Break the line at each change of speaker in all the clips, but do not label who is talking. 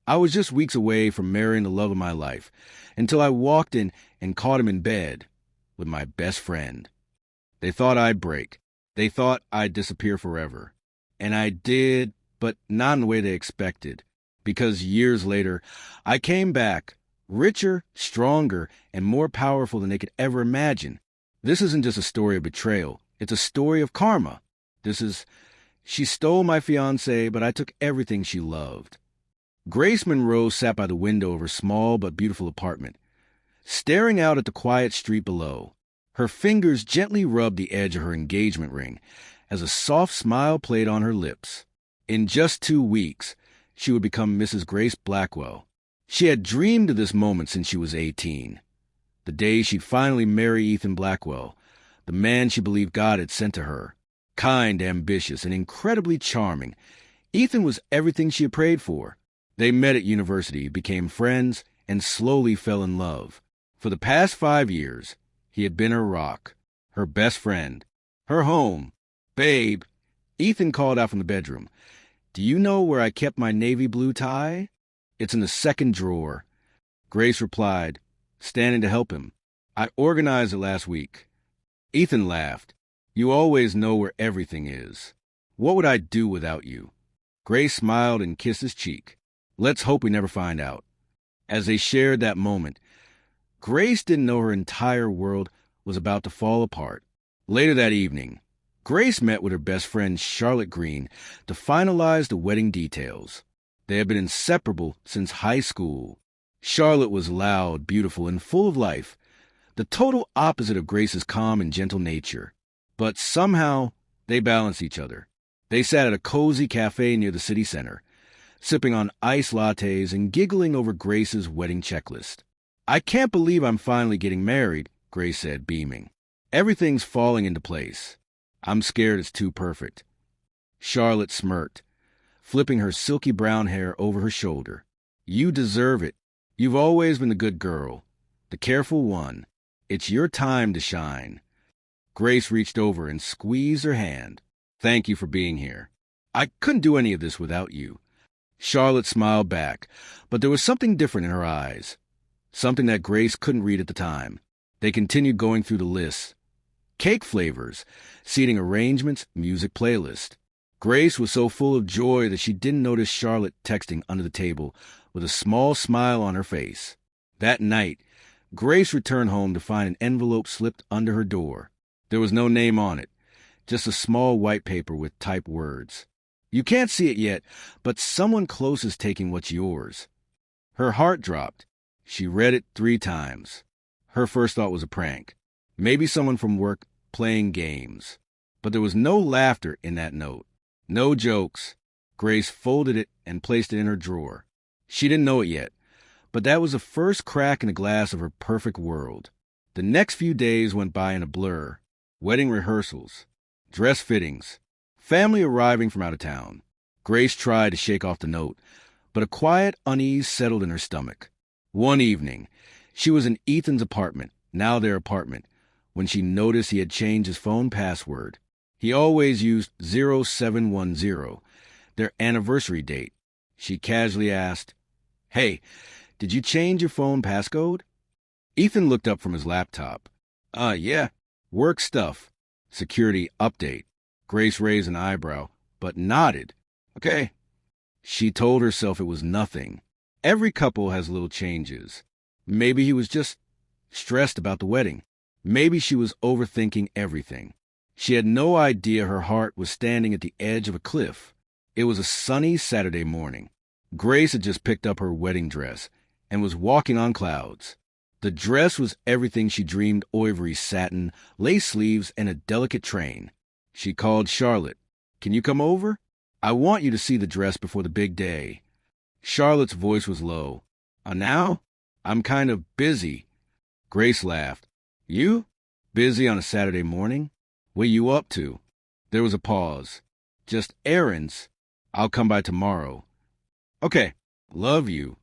I was just weeks away from marrying the love of my life, until I walked in and caught him in bed with my best friend. They thought I'd break. They thought I'd disappear forever. And I did, but not in the way they expected. Because years later, I came back, richer, stronger, and more powerful than they could ever imagine. This isn't just a story of betrayal. It's a story of karma. She stole my fiancé, but I took everything she loved. Grace Monroe sat by the window of her small but beautiful apartment, staring out at the quiet street below. Her fingers gently rubbed the edge of her engagement ring as a soft smile played on her lips. In just 2 weeks, she would become Mrs. Grace Blackwell. She had dreamed of this moment since she was 18. The day she'd finally marry Ethan Blackwell, the man she believed God had sent to her. Kind, ambitious, and incredibly charming, Ethan was everything she had prayed for. They met at university, became friends, and slowly fell in love. For the past 5 years, he had been her rock, her best friend, her home. "Babe," Ethan called out from the bedroom, "do you know where I kept my navy blue tie?" "It's in the second drawer," Grace replied, standing to help him. "I organized it last week." Ethan laughed. "You always know where everything is. What would I do without you?" Grace smiled and kissed his cheek. "Let's hope we never find out." As they shared that moment, Grace didn't know her entire world was about to fall apart. Later that evening, Grace met with her best friend Charlotte Green to finalize the wedding details. They had been inseparable since high school. Charlotte was loud, beautiful, and full of life, the total opposite of Grace's calm and gentle nature. But somehow, they balanced each other. They sat at a cozy cafe near the city center, sipping on iced lattes and giggling over Grace's wedding checklist. "I can't believe I'm finally getting married," Grace said, beaming. "Everything's falling into place. I'm scared it's too perfect." Charlotte smirked, flipping her silky brown hair over her shoulder. "You deserve it. You've always been the good girl, the careful one. It's your time to shine." Grace reached over and squeezed her hand. "Thank you for being here. I couldn't do any of this without you." Charlotte smiled back, but there was something different in her eyes, something that Grace couldn't read at the time. They continued going through the list. Cake flavors, seating arrangements, music playlist. Grace was so full of joy that she didn't notice Charlotte texting under the table with a small smile on her face. That night, Grace returned home to find an envelope slipped under her door. There was no name on it, just a small white paper with typed words. "You can't see it yet, but someone close is taking what's yours." Her heart dropped. She read it 3 times. Her first thought was a prank. Maybe someone from work playing games. But there was no laughter in that note. No jokes. Grace folded it and placed it in her drawer. She didn't know it yet, but that was the first crack in the glass of her perfect world. The next few days went by in a blur. Wedding rehearsals, dress fittings, family arriving from out of town. Grace tried to shake off the note, but a quiet unease settled in her stomach. One evening, she was in Ethan's apartment, now their apartment, when she noticed he had changed his phone password. He always used 0710, their anniversary date. She casually asked, "Hey, did you change your phone passcode?" Ethan looked up from his laptop. Yeah, work stuff. Security update." Grace raised an eyebrow, but nodded. "Okay." She told herself it was nothing. Every couple has little changes. Maybe he was just stressed about the wedding. Maybe she was overthinking everything. She had no idea her heart was standing at the edge of a cliff. It was a sunny Saturday morning. Grace had just picked up her wedding dress and was walking on clouds. The dress was everything she dreamed: ivory satin, lace sleeves, and a delicate train. She called Charlotte. "Can you come over? I want you to see the dress before the big day." Charlotte's voice was low. Now? I'm kind of busy." Grace laughed. "You? Busy on a Saturday morning? What you up to?" There was a pause. "Just errands. I'll come by tomorrow." "Okay. Love you."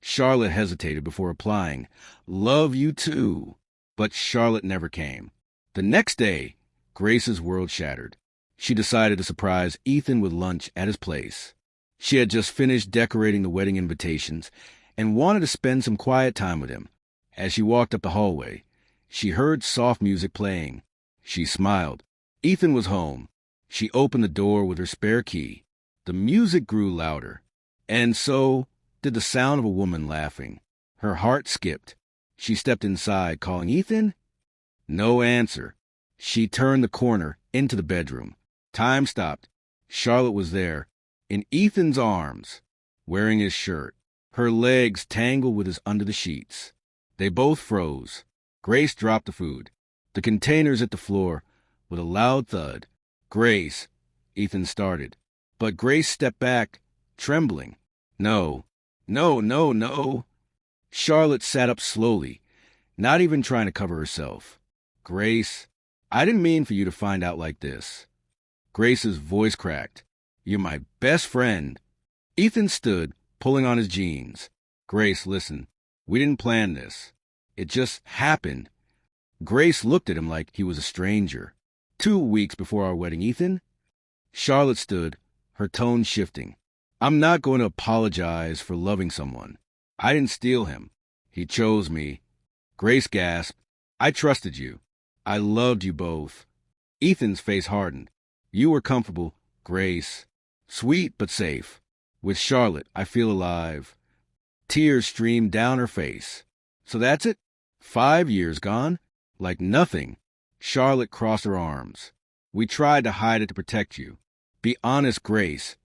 Charlotte hesitated before replying, "Love you too." But Charlotte never came. The next day, Grace's world shattered. She decided to surprise Ethan with lunch at his place. She had just finished decorating the wedding invitations and wanted to spend some quiet time with him. As she walked up the hallway, she heard soft music playing. She smiled. Ethan was home. She opened the door with her spare key. The music grew louder, and so did the sound of a woman laughing. Her heart skipped. She stepped inside, calling, "Ethan?" No answer. She turned the corner into the bedroom. Time stopped. Charlotte was there, in Ethan's arms, wearing his shirt, her legs tangled with his under the sheets. They both froze. Grace dropped the food. The containers hit the floor with a loud thud. "Grace," Ethan started, but Grace stepped back, trembling. No, no, no, no. Charlotte sat up slowly, not even trying to cover herself. "Grace, I didn't mean for you to find out like this." Grace's voice cracked. "You're my best friend." Ethan stood, pulling on his jeans. "Grace, listen, we didn't plan this. It just happened." Grace looked at him like he was a stranger. 2 weeks before our wedding, Ethan." Charlotte stood, her tone shifting. "I'm not going to apologize for loving someone. I didn't steal him. He chose me." Grace gasped. "I trusted you. I loved you both." Ethan's face hardened. "You were comfortable, Grace. Sweet but safe. With Charlotte, I feel alive." Tears streamed down her face. "So that's it? 5 years gone? Like nothing." Charlotte crossed her arms. "We tried to hide it to protect you. Be honest, Grace.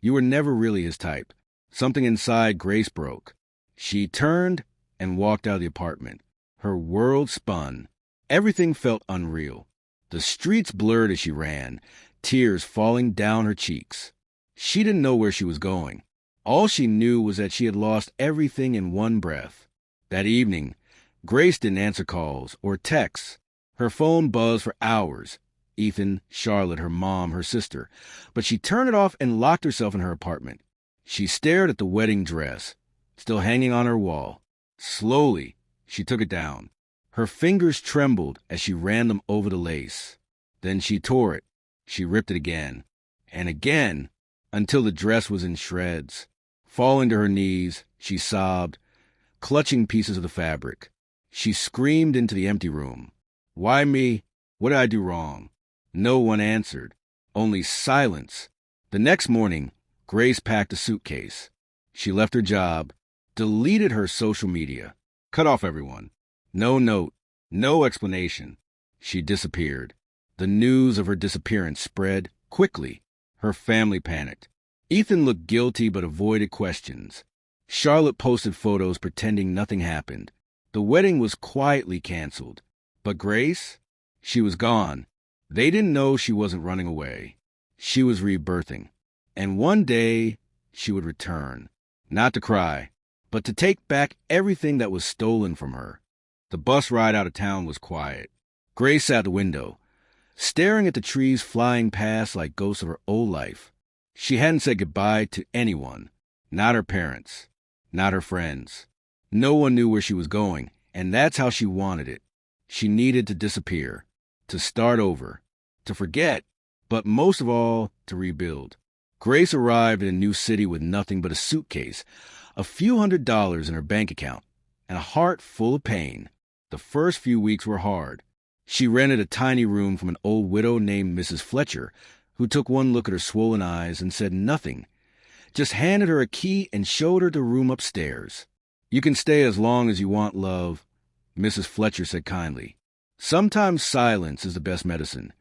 You were never really his type." Something inside Grace broke. She turned and walked out of the apartment. Her world spun. Everything felt unreal. The streets blurred as she ran, tears falling down her cheeks. She didn't know where she was going. All she knew was that she had lost everything in one breath. That evening, Grace didn't answer calls or texts. Her phone buzzed for hours. Ethan, Charlotte, her mom, her sister. But she turned it off and locked herself in her apartment. She stared at the wedding dress, still hanging on her wall. Slowly, she took it down. Her fingers trembled as she ran them over the lace. Then she tore it. She ripped it again and again until the dress was in shreds. Falling to her knees, she sobbed, clutching pieces of the fabric. She screamed into the empty room. "Why me? What did I do wrong?" No one answered, only silence. The next morning, Grace packed a suitcase. She left her job, deleted her social media, cut off everyone. No note, no explanation. She disappeared. The news of her disappearance spread quickly. Her family panicked. Ethan looked guilty but avoided questions. Charlotte posted photos pretending nothing happened. The wedding was quietly canceled. But Grace? She was gone. They didn't know she wasn't running away. She was rebirthing. And one day, she would return. Not to cry, but to take back everything that was stolen from her. The bus ride out of town was quiet. Grace sat at the window, staring at the trees flying past like ghosts of her old life. She hadn't said goodbye to anyone. Not her parents. Not her friends. No one knew where she was going, and that's how she wanted it. She needed to disappear, to start over, to forget, but most of all, to rebuild. Grace arrived in a new city with nothing but a suitcase, a few $100s in her bank account, and a heart full of pain. The first few weeks were hard. She rented a tiny room from an old widow named Mrs. Fletcher, who took one look at her swollen eyes and said nothing, just handed her a key and showed her the room upstairs. "You can stay as long as you want, love," Mrs. Fletcher said kindly. "Sometimes silence is the best medicine."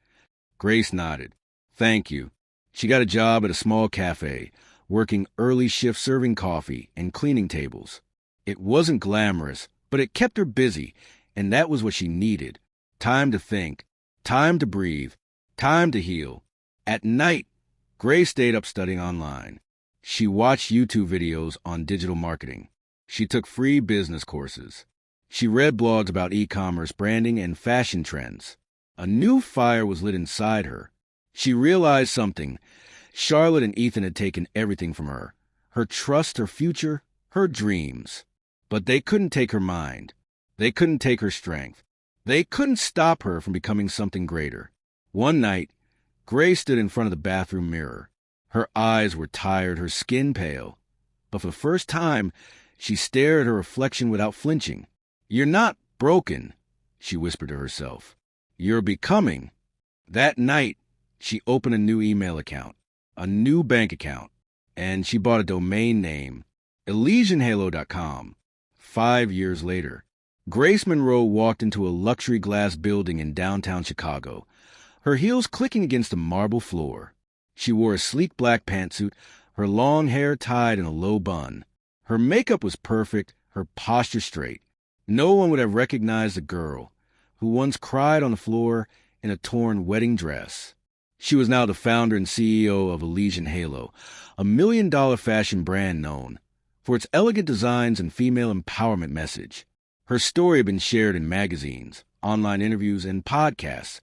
Grace nodded. "Thank you." She got a job at a small cafe, working early shift serving coffee and cleaning tables. It wasn't glamorous, but it kept her busy, and that was what she needed. Time to think, time to breathe, time to heal. At night, Grace stayed up studying online. She watched YouTube videos on digital marketing. She took free business courses. She read blogs about e-commerce, branding, and fashion trends. A new fire was lit inside her. She realized something. Charlotte and Ethan had taken everything from her. Her trust, her future, her dreams. But they couldn't take her mind. They couldn't take her strength. They couldn't stop her from becoming something greater. One night, Grace stood in front of the bathroom mirror. Her eyes were tired, her skin pale. But for the first time, she stared at her reflection without flinching. "You're not broken," she whispered to herself. "You're becoming." That night, she opened a new email account, a new bank account, and she bought a domain name, ElysianHalo.com. 5 years later, Grace Monroe walked into a luxury glass building in downtown Chicago, her heels clicking against the marble floor. She wore a sleek black pantsuit, her long hair tied in a low bun. Her makeup was perfect, her posture straight. No one would have recognized the girl who once cried on the floor in a torn wedding dress. She was now the founder and CEO of Elysian Halo, a $1 million fashion brand known for its elegant designs and female empowerment message. Her story had been shared in magazines, online interviews, and podcasts,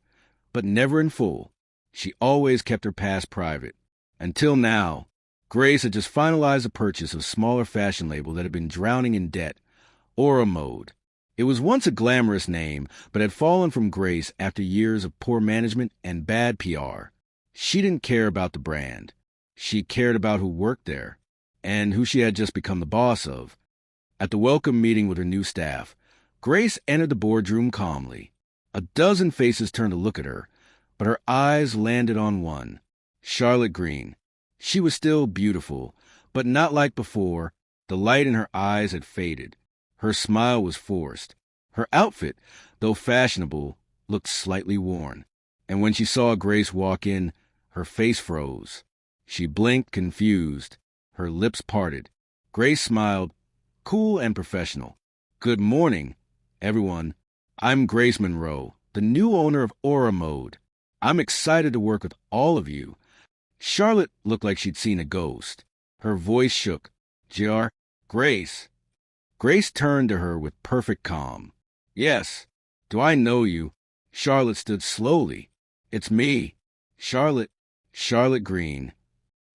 but never in full. She always kept her past private. Until now, Grace had just finalized the purchase of a smaller fashion label that had been drowning in debt, Aura Mode. It was once a glamorous name, but had fallen from grace after years of poor management and bad PR. She didn't care about the brand. She cared about who worked there, and who she had just become the boss of. At the welcome meeting with her new staff, Grace entered the boardroom calmly. A dozen faces turned to look at her, but her eyes landed on one, Charlotte Green. She was still beautiful, but not like before. The light in her eyes had faded. Her smile was forced. Her outfit, though fashionable, looked slightly worn. And when she saw Grace walk in, her face froze. She blinked, confused. Her lips parted. Grace smiled, cool and professional. "Good morning, everyone. I'm Grace Monroe, the new owner of Aura Mode. I'm excited to work with all of you." Charlotte looked like she'd seen a ghost. Her voice shook. "JR, Grace." Grace turned to her with perfect calm. "Yes. Do I know you?" Charlotte stood slowly. "It's me, Charlotte Green."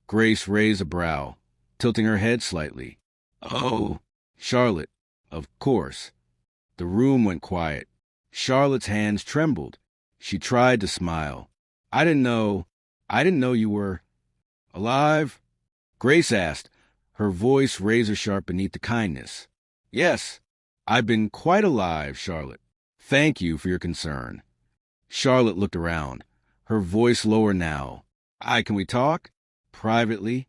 Grace raised a brow, tilting her head slightly. "Oh, Charlotte, of course." The room went quiet. Charlotte's hands trembled. She tried to smile. I didn't know you were alive?" Grace asked, her voice razor-sharp beneath the kindness. "Yes, I've been quite alive, Charlotte. Thank you for your concern." Charlotte looked around, her voice lower now. Can we talk? Privately?"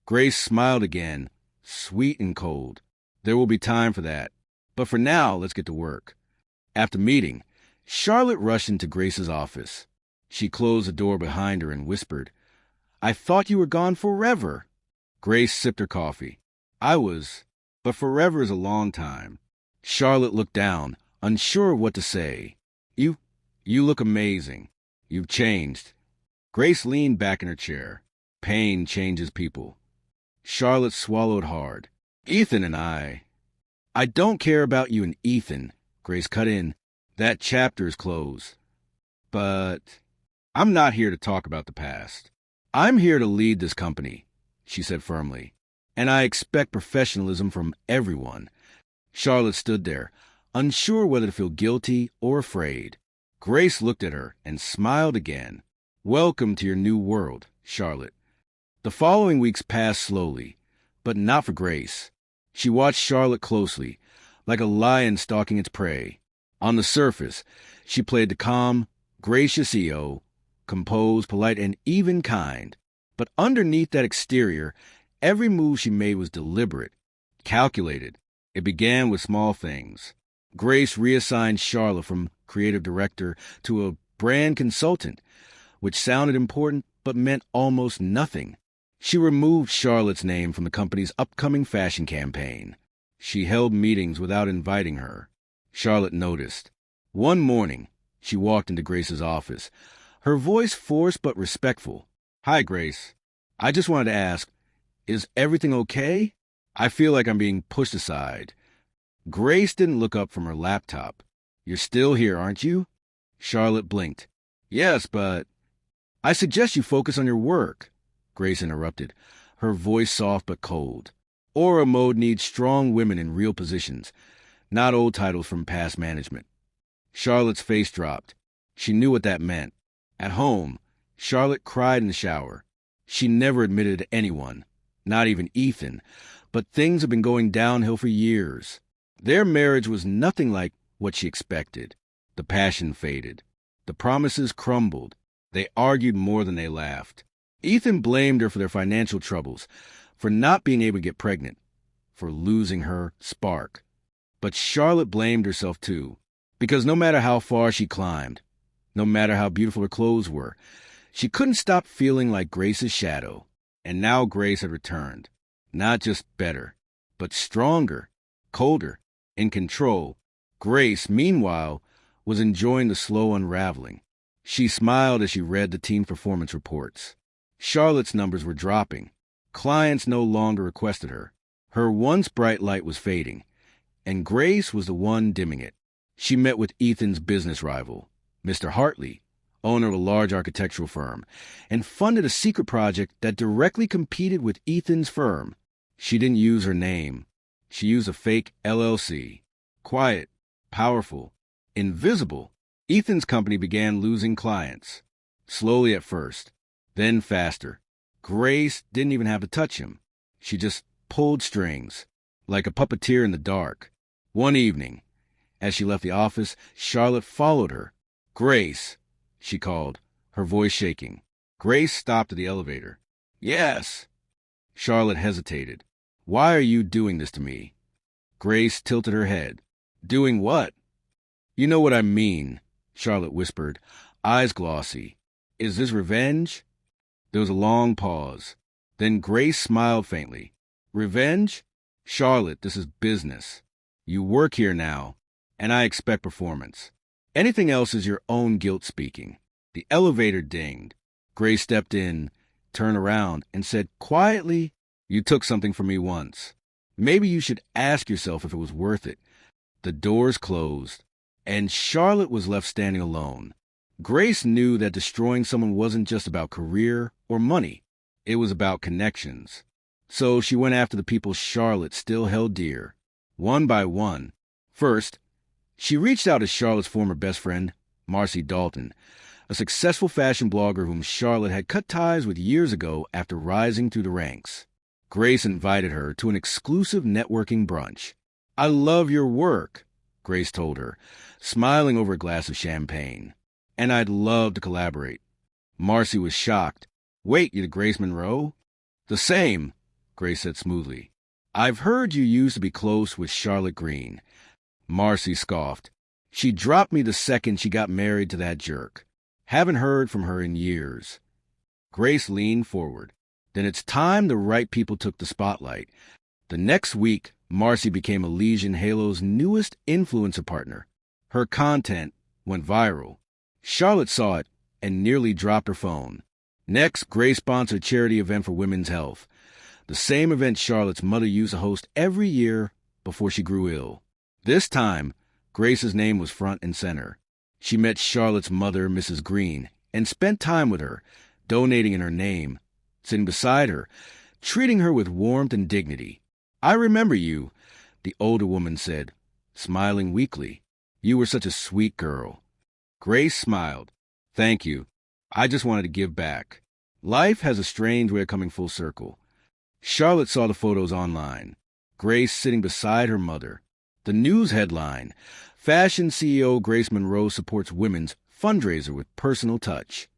Grace smiled again, sweet and cold. "There will be time for that. But for now, let's get to work." After meeting, Charlotte rushed into Grace's office. She closed the door behind her and whispered, "I thought you were gone forever." Grace sipped her coffee. But forever is a long time." Charlotte looked down, unsure of what to say. You look amazing. You've changed." Grace leaned back in her chair. Pain changes people. Charlotte swallowed hard. "Ethan and I don't care about you and Ethan," Grace cut in. "That chapter is closed. But I'm not here to talk about the past. I'm here to lead this company," she said firmly. "And I expect professionalism from everyone." Charlotte stood there, unsure whether to feel guilty or afraid. Grace looked at her and smiled again. "Welcome to your new world, Charlotte." The following weeks passed slowly, but not for Grace. She watched Charlotte closely, like a lion stalking its prey. On the surface, she played the calm, gracious EO, composed, polite, and even kind. But underneath that exterior, every move she made was deliberate, calculated. It began with small things. Grace reassigned Charlotte from creative director to a brand consultant, which sounded important but meant almost nothing. She removed Charlotte's name from the company's upcoming fashion campaign. She held meetings without inviting her. Charlotte noticed. One morning, she walked into Grace's office, her voice forced but respectful. "Hi, Grace. I just wanted to ask, is everything okay? I feel like I'm being pushed aside." Grace didn't look up from her laptop. "You're still here, aren't you?" Charlotte blinked. "Yes, but—" "I suggest you focus on your work," Grace interrupted, her voice soft but cold. "Aura Mode needs strong women in real positions, not old titles from past management." Charlotte's face dropped. She knew what that meant. At home, Charlotte cried in the shower. She never admitted to anyone, not even Ethan, but things had been going downhill for years. Their marriage was nothing like what she expected. The passion faded. The promises crumbled. They argued more than they laughed. Ethan blamed her for their financial troubles, for not being able to get pregnant, for losing her spark. But Charlotte blamed herself too, because no matter how far she climbed, no matter how beautiful her clothes were, she couldn't stop feeling like Grace's shadow. And now Grace had returned, not just better, but stronger, colder, in control. Grace, meanwhile, was enjoying the slow unraveling. She smiled as she read the team performance reports. Charlotte's numbers were dropping. Clients no longer requested her. Her once bright light was fading, and Grace was the one dimming it. She met with Ethan's business rival, Mr. Hartley, owner of a large architectural firm, and funded a secret project that directly competed with Ethan's firm. She didn't use her name. She used a fake LLC. Quiet, powerful, invisible. Ethan's company began losing clients. Slowly at first, then faster. Grace didn't even have to touch him. She just pulled strings, like a puppeteer in the dark. One evening, as she left the office, Charlotte followed her. "Grace," she called, her voice shaking. Grace stopped at the elevator. "Yes." Charlotte hesitated. "Why are you doing this to me?" Grace tilted her head. "Doing what?" "You know what I mean," Charlotte whispered, eyes glossy. "Is this revenge?" There was a long pause. Then Grace smiled faintly. "Revenge? Charlotte, this is business. You work here now, and I expect performance. Anything else is your own guilt speaking." The elevator dinged. Grace stepped in, turned around, and said quietly, "You took something from me once. Maybe you should ask yourself if it was worth it." The doors closed, and Charlotte was left standing alone. Grace knew that destroying someone wasn't just about career or money. It was about connections. So she went after the people Charlotte still held dear, one by one. First, she reached out to Charlotte's former best friend, Marcy Dalton, a successful fashion blogger whom Charlotte had cut ties with years ago after rising through the ranks. Grace invited her to an exclusive networking brunch. "I love your work," Grace told her, smiling over a glass of champagne. "And I'd love to collaborate." Marcy was shocked. "Wait, you're Grace Monroe?" "The same," Grace said smoothly. "I've heard you used to be close with Charlotte Green." Marcy scoffed. "She dropped me the second she got married to that jerk. Haven't heard from her in years." Grace leaned forward. Then it's time the right people took the spotlight. The next week, Marcy became Elysian Halo's newest influencer partner. Her content went viral. Charlotte saw it and nearly dropped her phone. Next, Grace sponsored a charity event for women's health, the same event Charlotte's mother used to host every year before she grew ill. This time, Grace's name was front and center. She met Charlotte's mother, Mrs. Green, and spent time with her, donating in her name, sitting beside her, treating her with warmth and dignity. "I remember you," the older woman said, smiling weakly. "You were such a sweet girl." Grace smiled. "Thank you. I just wanted to give back." Life has a strange way of coming full circle. Charlotte saw the photos online. Grace sitting beside her mother. The news headline, "Fashion CEO Grace Monroe supports women's fundraiser with personal touch."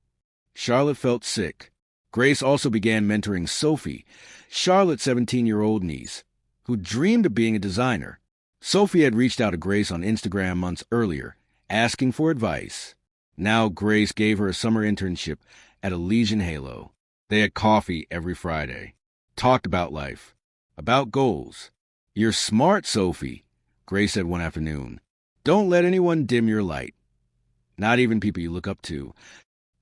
Charlotte felt sick. Grace also began mentoring Sophie, Charlotte's 17-year-old niece, who dreamed of being a designer. Sophie had reached out to Grace on Instagram months earlier, asking for advice. Now Grace gave her a summer internship at Elysian Halo. They had coffee every Friday, talked about life, about goals. "You're smart, Sophie," Grace said one afternoon. "Don't let anyone dim your light. Not even people you look up to."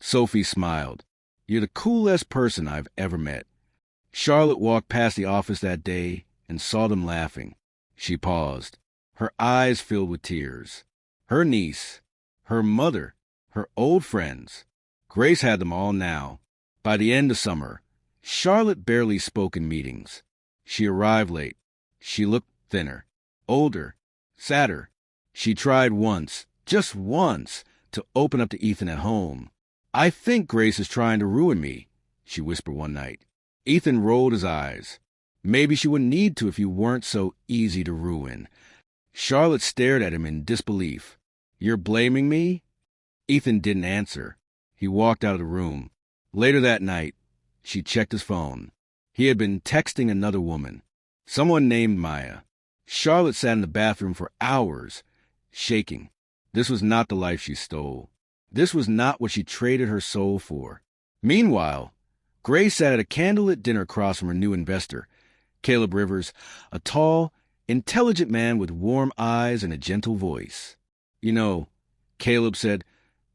Sophie smiled. "You're the coolest person I've ever met." Charlotte walked past the office that day and saw them laughing. She paused, her eyes filled with tears. Her niece, her mother, her old friends. Grace had them all now. By the end of summer, Charlotte barely spoke in meetings. She arrived late. She looked thinner, older, sadder. She tried once, just once, to open up to Ethan at home. "I think Grace is trying to ruin me," she whispered one night. Ethan rolled his eyes. Maybe she wouldn't need to if you weren't so easy to ruin. Charlotte stared at him in disbelief. You're blaming me? Ethan didn't answer. He walked out of the room. Later that night, she checked his phone. He had been texting another woman, someone named Maya. Charlotte sat in the bathroom for hours, shaking. This was not the life she stole. This was not what she traded her soul for. Meanwhile, Grace sat at a candlelit dinner across from her new investor, Caleb Rivers, a tall, intelligent man with warm eyes and a gentle voice. You know, Caleb said,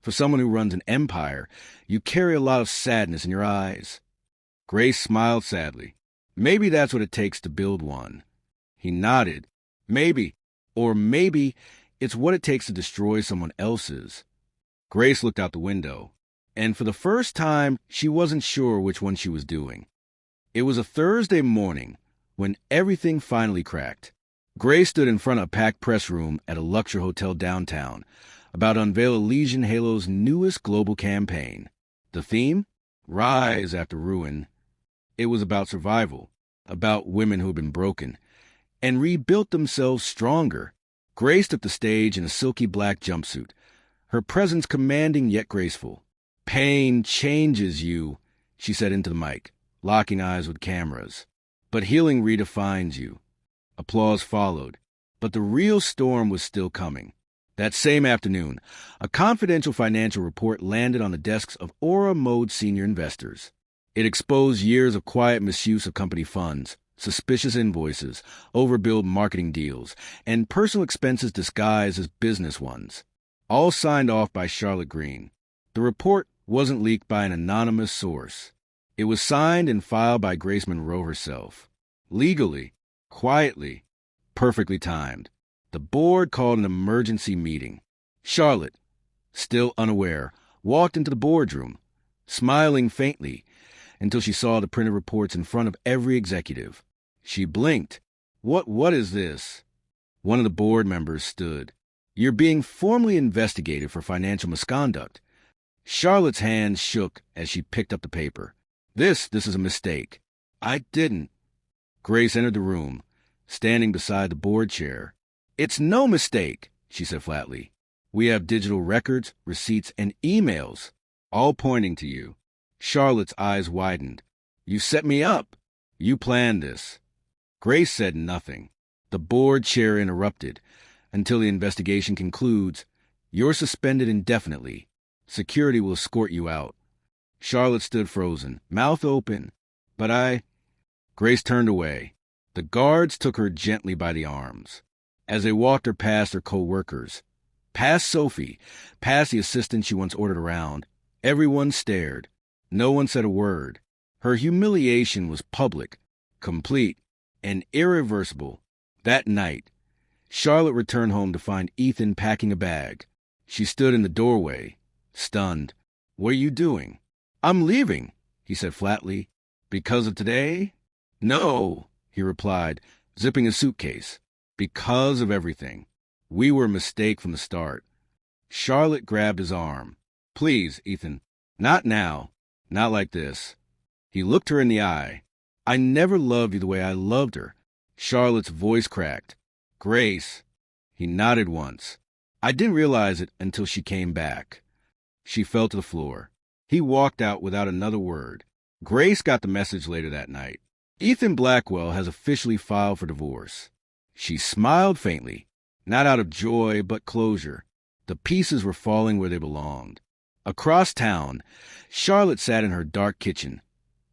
for someone who runs an empire, you carry a lot of sadness in your eyes. Grace smiled sadly. Maybe that's what it takes to build one. He nodded. Maybe. Or maybe it's what it takes to destroy someone else's. Grace looked out the window, and for the first time, she wasn't sure which one she was doing. It was a Thursday morning when everything finally cracked. Grace stood in front of a packed press room at a luxury hotel downtown about to unveil Elysian Halo's newest global campaign. The theme? Rise after ruin. It was about survival, about women who had been broken, and rebuilt themselves stronger. Grace took the stage in a silky black jumpsuit, her presence commanding yet graceful. Pain changes you, she said into the mic, locking eyes with cameras. But healing redefines you. Applause followed, but the real storm was still coming. That same afternoon, a confidential financial report landed on the desks of Aura Mode senior investors. It exposed years of quiet misuse of company funds, suspicious invoices, overbilled marketing deals, and personal expenses disguised as business ones, all signed off by Charlotte Green. The report wasn't leaked by an anonymous source. It was signed and filed by Grace Monroe herself. Legally, quietly, perfectly timed. The board called an emergency meeting. Charlotte, still unaware, walked into the boardroom, smiling faintly, until she saw the printed reports in front of every executive. She blinked. What is this? One of the board members stood. You're being formally investigated for financial misconduct. Charlotte's hand shook as she picked up the paper. This is a mistake. I didn't. Grace entered the room, standing beside the board chair. It's no mistake, she said flatly. We have digital records, receipts, and emails, all pointing to you. Charlotte's eyes widened. You set me up. You planned this. Grace said nothing. The board chair interrupted. Until the investigation concludes, you're suspended indefinitely. Security will escort you out. Charlotte stood frozen, mouth open. But Grace turned away. The guards took her gently by the arms. As they walked her past her co-workers, past Sophie, past the assistant she once ordered around, everyone stared. No one said a word. Her humiliation was public, complete, and irreversible. That night, Charlotte returned home to find Ethan packing a bag. She stood in the doorway, stunned. What are you doing? I'm leaving, he said flatly. Because of today? No, he replied, zipping his suitcase. Because of everything. We were a mistake from the start. Charlotte grabbed his arm. Please, Ethan, not now. Not like this. He looked her in the eye. I never loved you the way I loved her. Charlotte's voice cracked. Grace. He nodded once. I didn't realize it until she came back. She fell to the floor. He walked out without another word. Grace got the message later that night. Ethan Blackwell has officially filed for divorce. She smiled faintly, not out of joy, but closure. The pieces were falling where they belonged. Across town, Charlotte sat in her dark kitchen,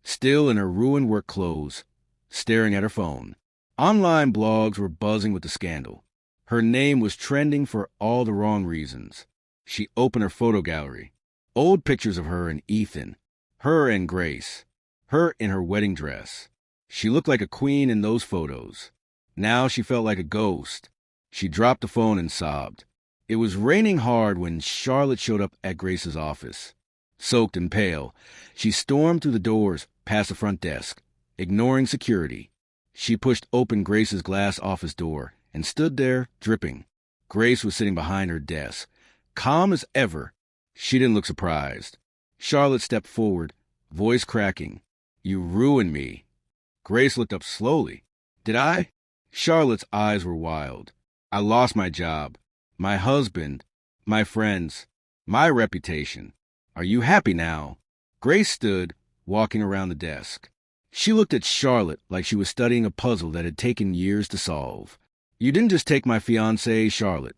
still in her ruined work clothes, staring at her phone. Online blogs were buzzing with the scandal. Her name was trending for all the wrong reasons. She opened her photo gallery. Old pictures of her and Ethan. Her and Grace. Her in her wedding dress. She looked like a queen in those photos. Now she felt like a ghost. She dropped the phone and sobbed. It was raining hard when Charlotte showed up at Grace's office. Soaked and pale, she stormed through the doors past the front desk, ignoring security. She pushed open Grace's glass office door and stood there, dripping. Grace was sitting behind her desk, calm as ever. She didn't look surprised. Charlotte stepped forward, voice cracking. You ruined me. Grace looked up slowly. Did I? Charlotte's eyes were wild. I lost my job, my husband, my friends, my reputation. Are you happy now? Grace stood, walking around the desk. She looked at Charlotte like she was studying a puzzle that had taken years to solve. You didn't just take my fiancé, Charlotte,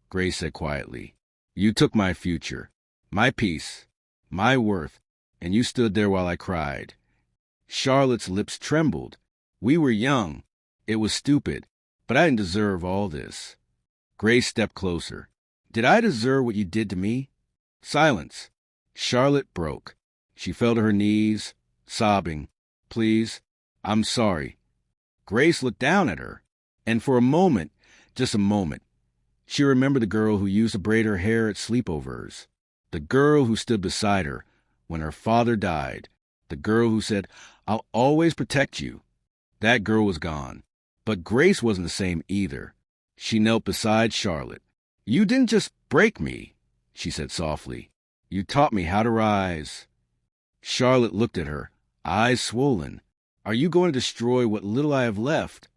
Grace said quietly. You took my future, my peace, my worth, and you stood there while I cried. Charlotte's lips trembled. We were young. It was stupid, but I didn't deserve all this. Grace stepped closer. Did I deserve what you did to me? Silence. Charlotte broke. She fell to her knees, sobbing. Please, I'm sorry. Grace looked down at her, and for a moment, just a moment, she remembered the girl who used to braid her hair at sleepovers, the girl who stood beside her when her father died, the girl who said, I'll always protect you. That girl was gone, but Grace wasn't the same either. She knelt beside Charlotte. You didn't just break me, she said softly. You taught me how to rise. Charlotte looked at her, eyes swollen. Are you going to destroy what little I have left?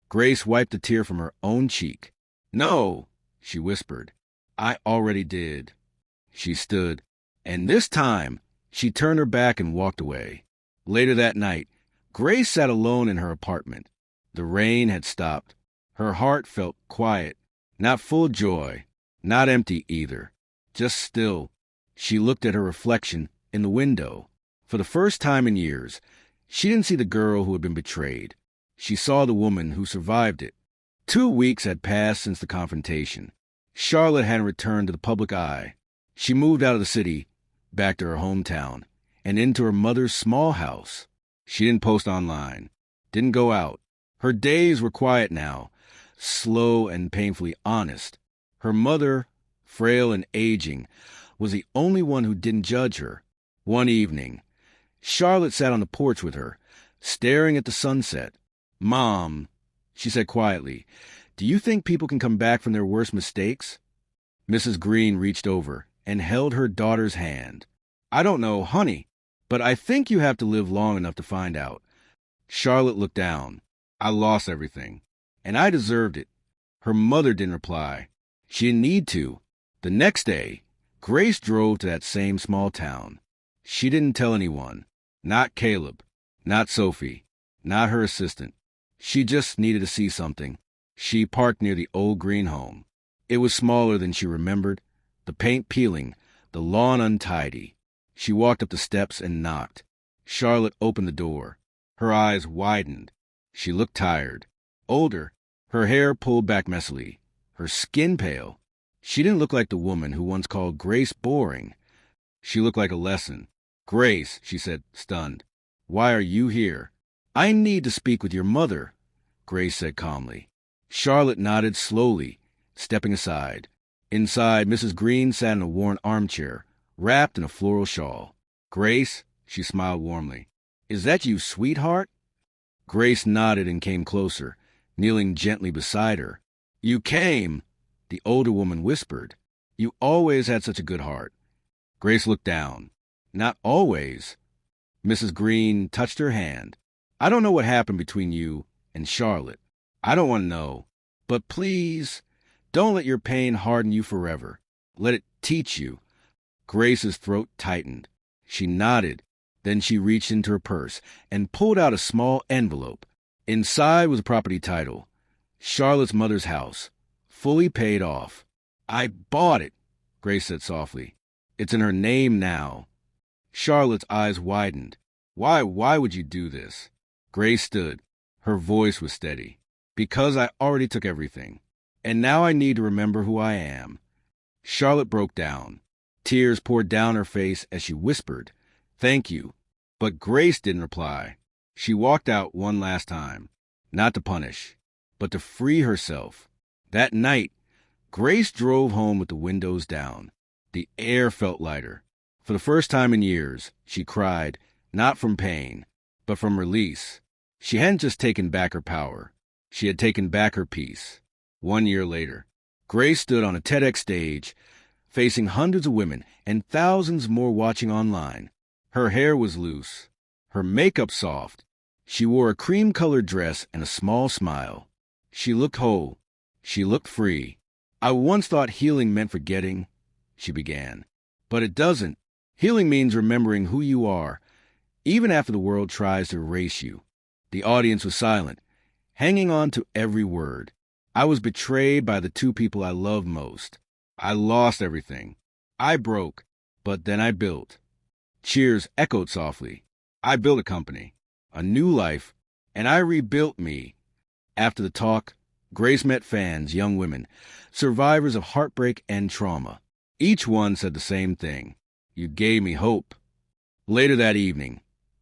Grace wiped a tear from her own cheek. No, she whispered. I already did. She stood, and this time she turned her back and walked away. Later that night, Grace sat alone in her apartment. The rain had stopped. Her heart felt quiet, not full of joy, not empty either, just still. She looked at her reflection in the window. For the first time in years, she didn't see the girl who had been betrayed. She saw the woman who survived it. 2 weeks had passed since the confrontation. Charlotte hadn't returned to the public eye. She moved out of the city, back to her hometown, and into her mother's small house. She didn't post online, didn't go out. Her days were quiet now, slow and painfully honest. Her mother, frail and aging, was the only one who didn't judge her. One evening, Charlotte sat on the porch with her, staring at the sunset. Mom, she said quietly, do you think people can come back from their worst mistakes? Mrs. Green reached over and held her daughter's hand. I don't know, honey, but I think you have to live long enough to find out. Charlotte looked down. I lost everything, and I deserved it. Her mother didn't reply. She didn't need to. The next day, Grace drove to that same small town. She didn't tell anyone. Not Caleb. Not Sophie. Not her assistant. She just needed to see something. She parked near the old green home. It was smaller than she remembered, the paint peeling, the lawn untidy. She walked up the steps and knocked. Charlotte opened the door. Her eyes widened. She looked tired, older, her hair pulled back messily, her skin pale. She didn't look like the woman who once called Grace boring. She looked like a lesson. Grace, she said, stunned. Why are you here? I need to speak with your mother, Grace said calmly. Charlotte nodded slowly, stepping aside. Inside, Mrs. Green sat in a worn armchair, wrapped in a floral shawl. Grace, she smiled warmly. Is that you, sweetheart? Grace nodded and came closer, kneeling gently beside her. You came, the older woman whispered. You always had such a good heart. Grace looked down. Not always. Mrs. Green touched her hand. I don't know what happened between you and Charlotte. I don't want to know. But please, don't let your pain harden you forever. Let it teach you. Grace's throat tightened. She nodded. Then she reached into her purse and pulled out a small envelope. Inside was a property title. Charlotte's mother's house. Fully paid off. I bought it, Grace said softly. It's in her name now. Charlotte's eyes widened. Why would you do this? Grace stood. Her voice was steady. Because I already took everything. And now I need to remember who I am. Charlotte broke down. Tears poured down her face as she whispered, Thank you. But Grace didn't reply. She walked out one last time. Not to punish, but to free herself. That night, Grace drove home with the windows down. The air felt lighter. For the first time in years, she cried, not from pain, but from release. She hadn't just taken back her power. She had taken back her peace. 1 year later, Grace stood on a TEDx stage, facing hundreds of women and thousands more watching online. Her hair was loose, her makeup soft. She wore a cream-colored dress and a small smile. She looked whole. She looked free. I once thought healing meant forgetting, she began. But it doesn't. Healing means remembering who you are, even after the world tries to erase you. The audience was silent, hanging on to every word. I was betrayed by the two people I loved most. I lost everything. I broke, but then I built. Cheers echoed softly. I built a company, a new life, and I rebuilt me. After the talk, Grace met fans, young women, survivors of heartbreak and trauma. Each one said the same thing. You gave me hope. Later that evening,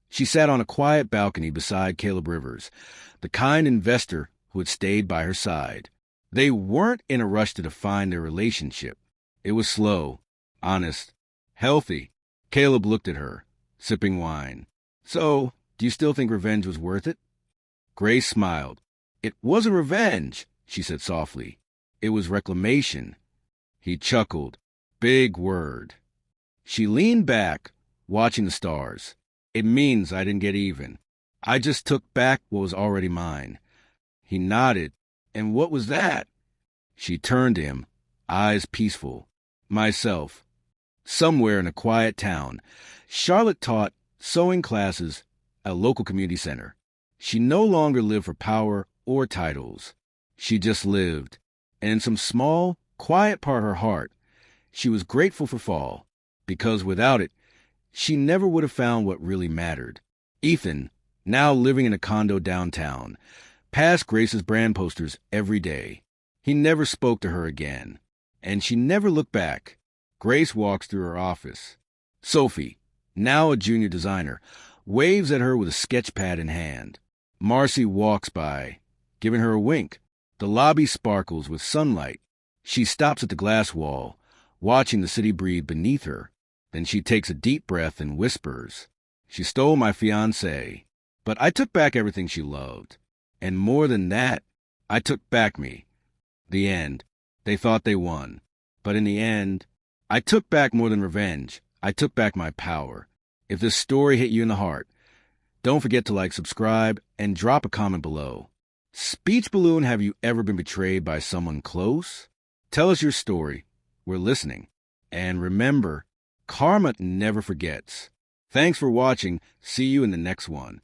she sat on a quiet balcony beside Caleb Rivers, the kind investor who had stayed by her side. They weren't in a rush to define their relationship. It was slow, honest, healthy. Caleb looked at her, sipping wine. So, do you still think revenge was worth it? Grace smiled. It wasn't revenge, she said softly. It was reclamation. He chuckled. Big word. She leaned back, watching the stars. It means I didn't get even. I just took back what was already mine. He nodded. And what was that? She turned to him, eyes peaceful. Myself. Somewhere in a quiet town, Charlotte taught sewing classes at a local community center. She no longer lived for power or titles. She just lived. And in some small, quiet part of her heart, she was grateful for fall, because without it, she never would have found what really mattered. Ethan, now living in a condo downtown, passed Grace's brand posters every day. He never spoke to her again, and she never looked back. Grace walks through her office. Sophie, now a junior designer, waves at her with a sketch pad in hand. Marcy walks by, giving her a wink. The lobby sparkles with sunlight. She stops at the glass wall, watching the city breathe beneath her. Then she takes a deep breath and whispers, "She stole my fiancé, but I took back everything she loved. And more than that, I took back me." The end. They thought they won. But in the end, I took back more than revenge. I took back my power. If this story hit you in the heart, don't forget to like, subscribe, and drop a comment below. Speech Balloon, have you ever been betrayed by someone close? Tell us your story. We're listening. And remember, karma never forgets. Thanks for watching. See you in the next one.